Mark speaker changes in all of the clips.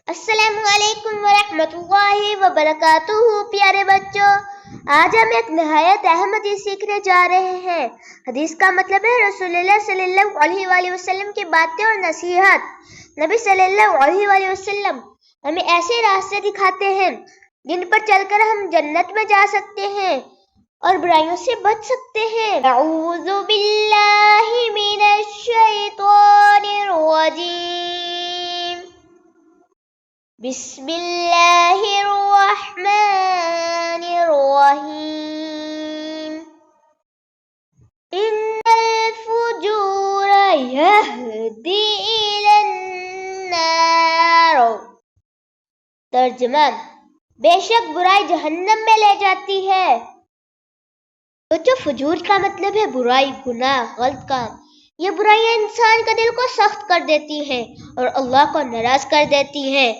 Speaker 1: السلام علیکم ورحمۃ اللہ وبرکاتہ۔ پیارے بچوں، آج ہم ایک نہایت اہم حدیث سیکھنے جا رہے ہیں۔ حدیث کا مطلب ہے رسول اللہ صلی اللہ علیہ وآلہ وسلم کی باتیں اور نصیحت۔ نبی صلی اللہ علیہ وآلہ وسلم ہمیں ایسے راستے دکھاتے ہیں جن پر چل کر ہم جنت میں جا سکتے ہیں اور برائیوں سے بچ سکتے ہیں۔ اعوذ باللہ من الشیطان الرجیم، بسم اللہ الرحمن الرحیم، ان الفجور یہدی الی النار۔ ترجمہ: بے شک برائی جہنم میں لے جاتی ہے۔ بچوں، فجور کا مطلب ہے برائی، گناہ، غلط کام۔ یہ برائیاں انسان کا دل کو سخت کر دیتی ہیں اور اللہ کو ناراض کر دیتی ہیں۔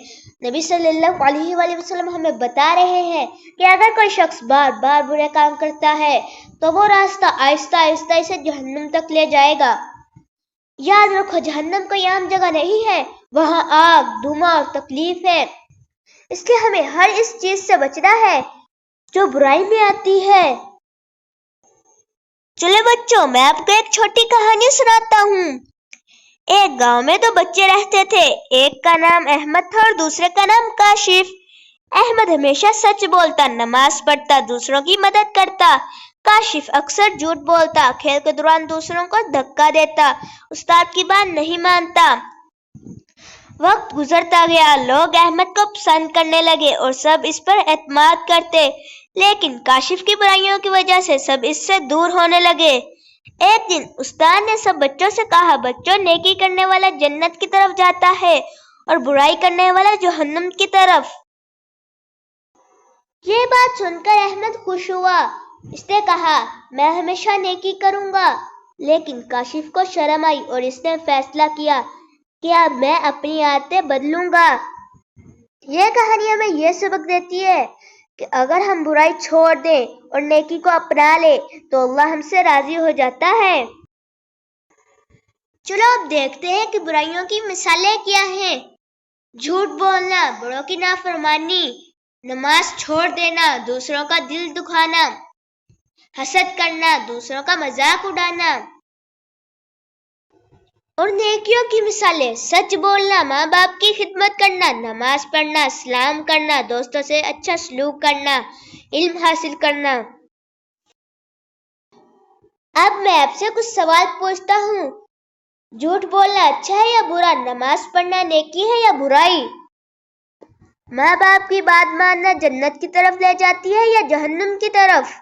Speaker 1: نبی صلی اللہ علیہ وآلہ وسلم ہمیں بتا رہے ہیں کہ اگر کوئی شخص بار بار برے کام کرتا ہے تو وہ راستہ آہستہ آہستہ اسے جہنم تک لے جائے گا۔ یاد رکھو، جہنم کوئی عام جگہ نہیں ہے، وہاں آگ، دھواں اور تکلیف ہے۔ اس لیے ہمیں ہر اس چیز سے بچنا ہے جو برائی میں آتی ہے۔ چلو بچوں، میں آپ کو ایک چھوٹی کہانی سناتا ہوں۔ ایک گاؤں میں دو بچے رہتے تھے، ایک کا نام احمد تھا اور دوسرے کا نام کاشف۔ احمد ہمیشہ سچ بولتا، نماز پڑھتا، دوسروں کی مدد کرتا۔ کاشف اکثر جھوٹ بولتا، کھیل کے دوران دوسروں کو دھکا دیتا، استاد کی بات نہیں مانتا۔ وقت گزرتا گیا، لوگ احمد کو پسند کرنے لگے اور سب اس پر اعتماد کرتے، لیکن کاشف کی برائیوں کی وجہ سے سب اس سے دور ہونے لگے۔ ایک دن استاد نے سب بچوں سے کہا، بچوں، نیکی کرنے والا جنت کی طرف جاتا ہے اور برائی کرنے والا جہنم کی طرف۔ یہ بات سن کر احمد خوش ہوا۔ اس نے کہا، میں ہمیشہ نیکی کروں گا۔ لیکن کاشف کو شرم آئی اور اس نے فیصلہ کیا کہ اب میں اپنی عادتیں بدلوں گا۔ یہ کہانی ہمیں یہ سبق دیتی ہے کہ اگر ہم برائی چھوڑ دیں اور نیکی کو اپنا لیں تو اللہ ہم سے راضی ہو جاتا ہے۔ چلو اب دیکھتے ہیں کہ برائیوں کی مثالیں کیا ہیں۔ جھوٹ بولنا، بڑوں کی نافرمانی، نماز چھوڑ دینا، دوسروں کا دل دکھانا، حسد کرنا، دوسروں کا مذاق اڑانا۔ اور نیکیوں کی مثالیں: سچ بولنا، ماں باپ کی خدمت کرنا، نماز پڑھنا، سلام کرنا، دوستوں سے اچھا سلوک کرنا، علم حاصل کرنا۔ اب میں آپ سے کچھ سوال پوچھتا ہوں، جھوٹ بولنا اچھا ہے یا برا؟ نماز پڑھنا نیکی ہے یا برائی؟ ماں باپ کی بات ماننا جنت کی طرف لے جاتی ہے یا جہنم کی طرف؟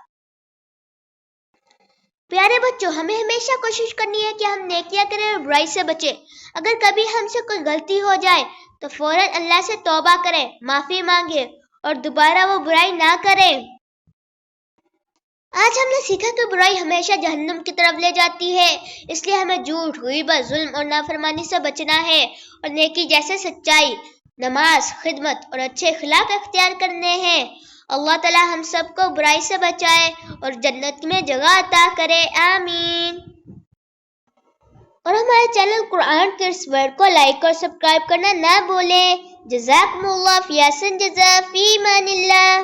Speaker 1: پیارے بچوں، ہمیں ہمیشہ کوشش کرنی ہے کہ ہم نیکیاں کریں اور برائی سے بچیں۔ اگر کبھی ہم سے کوئی غلطی ہو جائے تو فوراً اللہ سے توبہ کریں، معافی مانگیں اور دوبارہ وہ برائی نہ کریں۔ آج ہم نے سیکھا کہ برائی ہمیشہ جہنم کی طرف لے جاتی ہے، اس لیے ہمیں جھوٹ، غیبت، ظلم اور نافرمانی سے بچنا ہے اور نیکی جیسے سچائی، نماز، خدمت اور اچھے اخلاق اختیار کرنے ہیں۔ اللہ تعالی ہم سب کو برائی سے بچائے اور جنت میں جگہ عطا کرے، آمین۔ اور ہمارے چینل قرآن کڈس ورلڈ کو لائک اور سبسکرائب کرنا نہ بھولیں۔ جزاکم اللہ، فی احسن جزا، فی امان اللہ۔